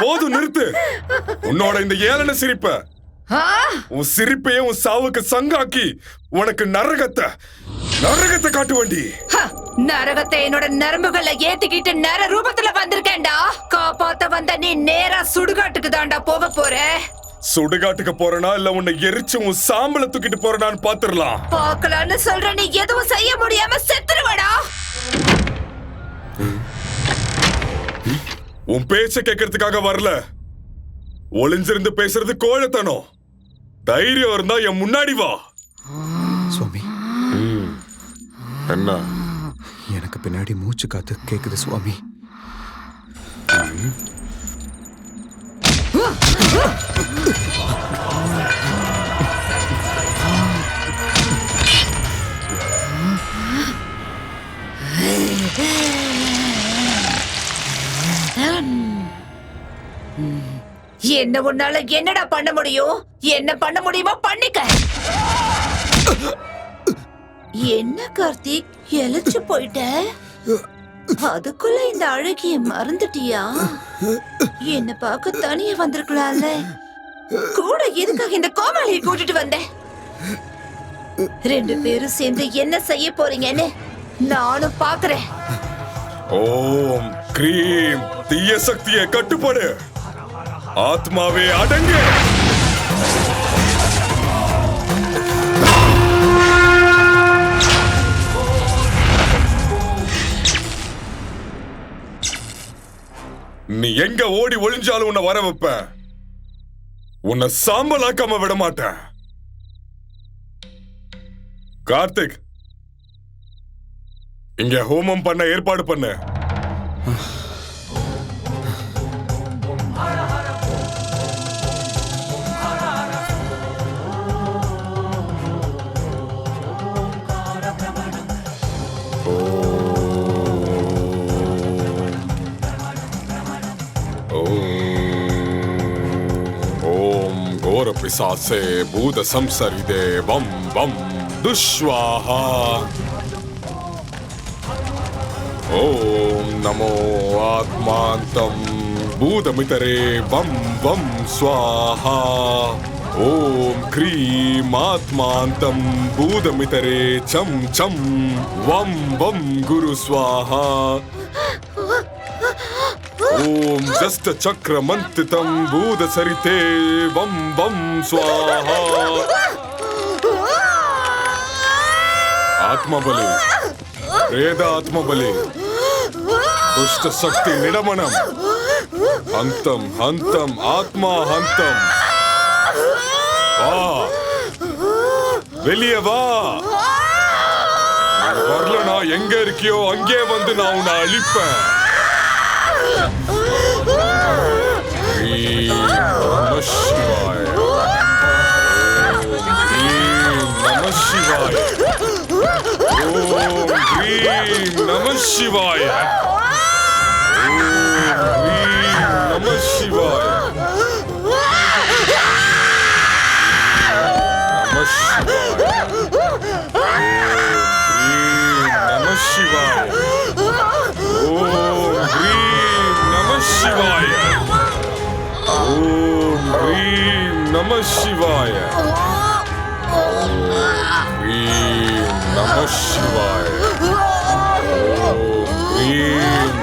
போதும், நிறுத்து. உன்னோட இந்த ஏளன சிரிப்ப, உன் சிரிப்பையும் உன் சாவுக்கு சங்காக்கி உனக்கு நரகத்தை காட்டு வேண்டி. நரகத்தை என்னோட நரம்புகளை ஏத்திக்கிட்டு நர ரூபத்துல வந்திருக்கேன்டா. காப்பாத்த வந்த நீ நேரா சுடுகாட்டுக்கு தாண்டா போக போற. சுடுகாட்டுக்கு போறனா இல்ல உன்னை எரிச்சு உன் சாம்பல தூக்கிட்டு போறனான்னு பாத்துடலாம். பாக்கலான்னு சொல்ற, நீ எதுவும் செய்ய முடியாம செத்துருவடா. உன் பேச்ச கேட்கறதுக்காக வரல. ஒளிஞ்சிருந்து பேசுறது கோழத்தனம். தைரியம் இருந்தா என் முன்னாடி வா. சுவாமி, என்ன? எனக்கு பின்னாடி மூச்சு காத்து கேக்குது சுவாமி. என்ன உன்னால என்னடா பண்ண முடியும்? என்ன பண்ண முடியுமோ பண்ணிக்க. என்ன கார்த்திக், எலச்சு போயிட்ட? அதுக்குள்ள இந்த அழகிய மறந்துட்டியா? என்ன பார்க்க தனியா வந்திருக்கலாம்ல. கூட எதுக்காக இந்த கோமாளியை கூட்டிட்டு வந்த? 2 பேரும் சேர்ந்து என்ன செய்ய போறீங்கன்னு நானும் பாக்குறேன். ஓம் கிரீம் தீய சக்தியை கட்டுப்படு. ஆத்மாவே அடங்கு. நீ எங்க ஓடி ஒளிஞ்சாலும் உன்னை வர வைப்பேன். உன்னை சாம்பலாக்காம விட மாட்டேன். கார்த்திக், இங்க ஹோமம் பண்ண ஏற்பாடு பண்ணு. ஓம் கோர பிசாசே பூத சம்சரிதே வம் வம் துஷ்வாஹா. ஓம் நமோ ஆத்மாந்தம் பூதமிதரே வம் வம் ஸ்வாஹா. ஓம் க்ரீம் ஆத்மாந்தம் பூதமிதரே சம் சம் வம் வம் குரு ஸ்வாஹா. ஓம் ஜஸ்ட சக்ரமந்திதம் பூதசரிதே வம் வம் ஸ்வாஹா. ஆத்மபலி, வேதாத்மபலி, துஷ்ட சக்தி நிடமனம், ஹந்தம் ஹந்தம் ஆத்மா ஹந்தம். வா, வெளியே வா. வரலனா எங்க இருக்கியோ அங்கே வந்து நான் உன்னை அழிப்பேன். நம சிவாய. நம சிவாய. ஓம் க்ரீம் நம சிவாய. நம சிவாய. நம சிவாய. ஓம் க்ரீம் நம சிவாய. ஓம் க்ரீம் நம சிவாய.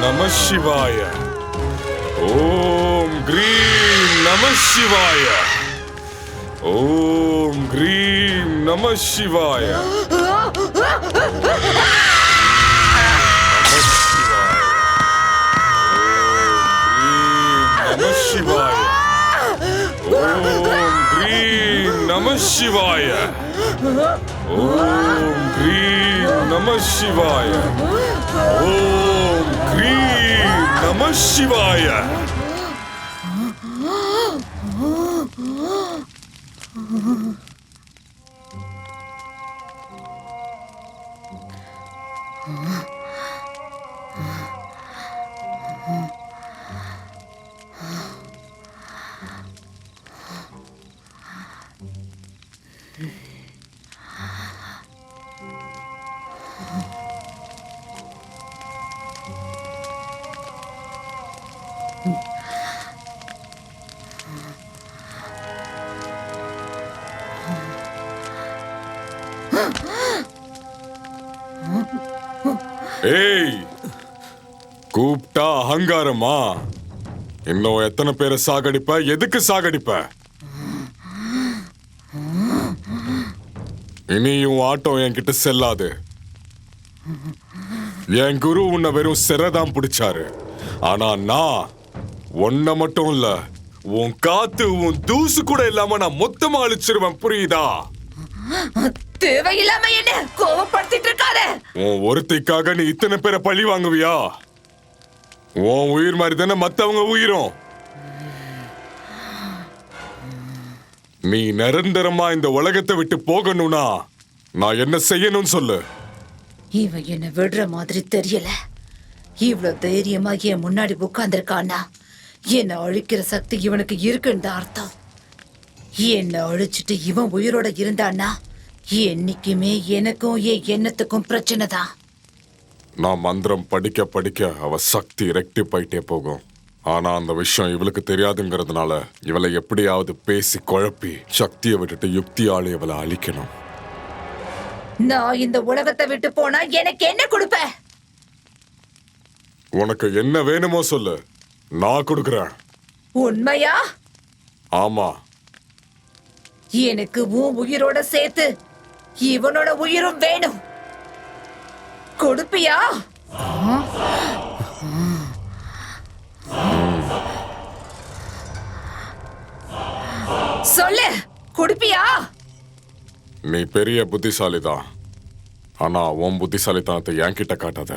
நம சிவாய. ஓம் க்ரீம் நம சிவாய. ஓம் க்ரீம் நம சிவாய. நம சிவாய. ஓம் க்ரீம் நம சிவாய. ஓம் க்ரீம் நம சிவாய. ஓம் க்ரீம் நம சிவாய. ஏய், கூப்பிட்டா அகங்காரமா? இன்னும் எத்தனை பேரை சாகடிப்ப? எதுக்கு சாகடிப்ப? இனியும் ஆட்டம் என்கிட்ட செல்லாது. என் குரு உன்னை வெறும் சிறைதான் பிடிச்சாரு. ஆனா நான் உன்னை மட்டும் இல்ல, உன் காத்து உன் தூசு கூட இல்லாம நான் மொத்தமா அழிச்சிருவேன், புரியுதா? தேவையில்லாம என்ன கோவப்படுத்திட்டு இருக்காரு. உன் ஒருத்திக்காக நீ இத்தனை பேரை பழி வாங்குவியா? உன் உயிர் மாதிரி தானே மத்தவங்க உயிரும். நீ நிரந்தரமா இந்த உலகத்தை விட்டு போகணும்னா நான் என்ன செய்யணும்னு சொல்லு. இவன் என்ன விடுற மாதிரி தெரியல. இவ்வளவு தைரியமா என் முன்னாடி உட்கார்ந்திருக்கானா என்ன அழிக்கிற சக்தி இவனுக்கு இருக்குன்னு அர்த்தம். என்ன அழிச்சிட்டு இவன் உயிரோட இருந்தான்னா என்னைக்குமே எனக்கும் என் எண்ணத்துக்கும் பிரச்சனை தான். நான் மந்திரம் படிக்க படிக்க அவ சக்தி ரெக்டிஃபைட்டே போகும். ஆனா அந்த விஷயம் இவளுக்கு தெரியாதுங்கிறதுனால இவளை எப்படியாவது பேசி குழப்பி சக்தியை விட்டுட்டு யுக்தியால இவளை அழிக்கணும். நான் இந்த உலகத்தை விட்டு போனா எனக்கு என்ன கொடுப்ப? உனக்கு என்ன வேணுமோ சொல்லு, நான் கொடுக்கறேன். உண்மையா? ஆமா. எனக்கு உன் உயிரோட சேர்த்து இவனோட உயிரும் வேணும். கொடுப்பியா? சொல்லு, கொடுப்பியா? நீ பெரிய புத்திசாலிதான். ஆனா உன் புத்திசாலித்தனத்தை என்கிட்ட காட்டாத.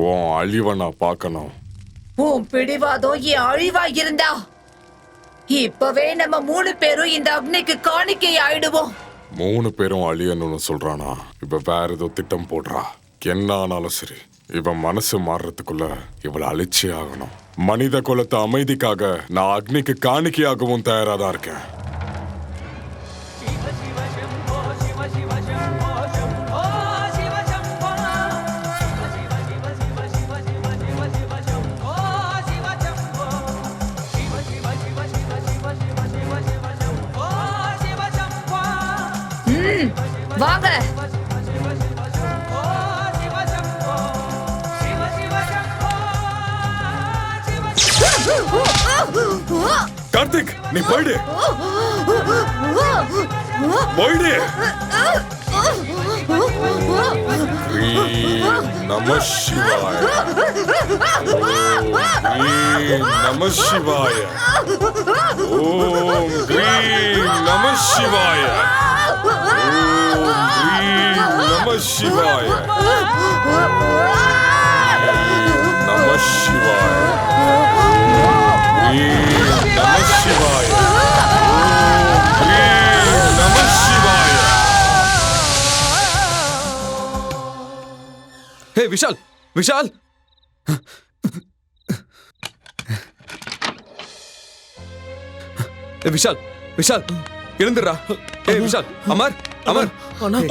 உன் அழிவை நான் பார்க்கணும். உன் பிடிவாதம் என் அழிவா இருந்தா இப்பவே நம்ம 3 பேரும் இந்த அக்னிக்கு காணிக்கை ஆயிடுவோம். 3 பேரும் அழியணும்னு சொல்றானா? இப்ப வேற ஏதோ திட்டம் போடுறா. என்ன ஆனாலும் சரி, இவன் மனசு மாறுறதுக்குள்ள இவளை அழிச்சே ஆகணும். மனித குலத்து அமைதிக்காக நான் அக்னிக்கு காணிக்கையாகவும் தயாராதான் இருக்கேன். வாங்க. கார்த்திக், நீ போயிடு. போயிடு. நம சிவாய. நம சிவாய. ஓம் கிரீம் நம சிவாய. நம சிவாய. நம சிவாய. நம சிவாய. நம சிவாய. ஹே விஷால், விஷால், விஷால், விஷால், எழுந்துடுறா. ஏய் விஷால், அமர், அமர்.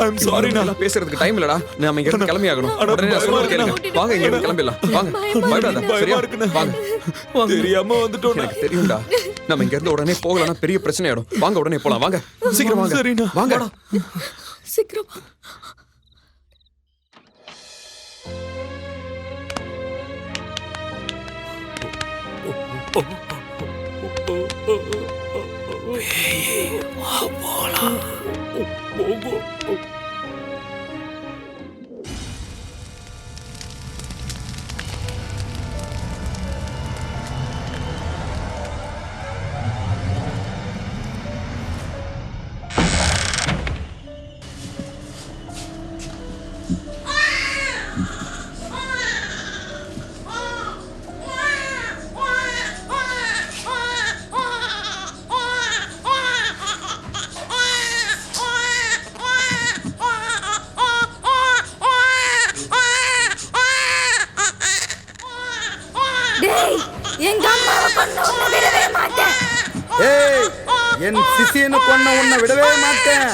ஐம் சாரி, நான் பேசுறதுக்கு டைம் இல்லடா. நாம இங்க இருந்து கிளம்பி ஆகணும். உடனே நான் சொல்றது கேளுங்க. வாங்க, இங்க இருந்து கிளம்பிடலாம். வாங்க, பயப்படாத. சரியா? வாங்க. தெரியாம வந்துட்டோம். எனக்கு தெரியும்டா. நாம இங்க இருந்து உடனே போகலனா பெரிய பிரச்சனை ஆயிடும். வாங்க, உடனே போலாம். வாங்க, சீக்கிரம் வாங்க. சரிண்ணா, வாங்க சீக்கிரம். எங்க அம்மாவை கொண்டு விடவே மாட்டேன். ஏய், என் சிசியனு கொன்ன உன்னை விடவே மாட்டேன்.